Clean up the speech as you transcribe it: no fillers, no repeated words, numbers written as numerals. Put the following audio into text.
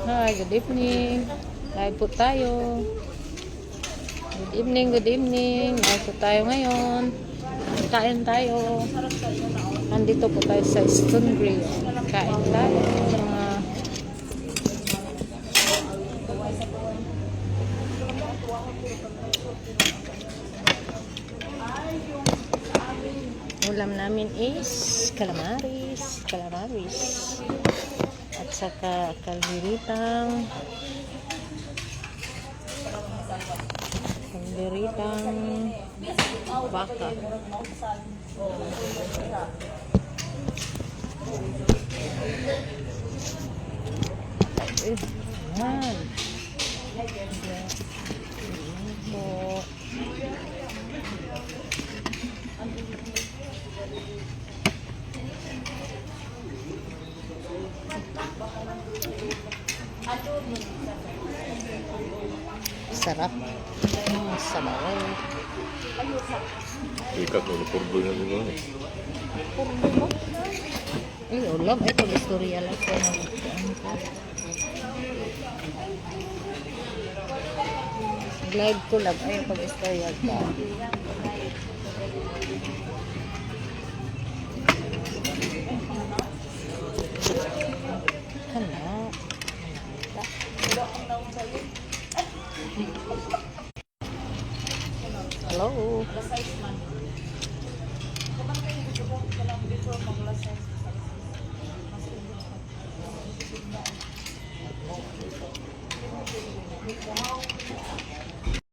Hi, good evening. Live po tayo. Good evening, good evening. Live po tayo ngayon. Kain tayo. Nandito po tayo sa Stonegrill. Kain tayo. Ulam namin is calamaris. At saka kalderitang baka. Yan. Po. Sarap. Sabaw. Ikat mo, purbo na rin mo. Purbo mo? Ay, ulam. Ay, pag-istorya lang ko. Glide ko lang. Ay, pag-istorya ko. Hello.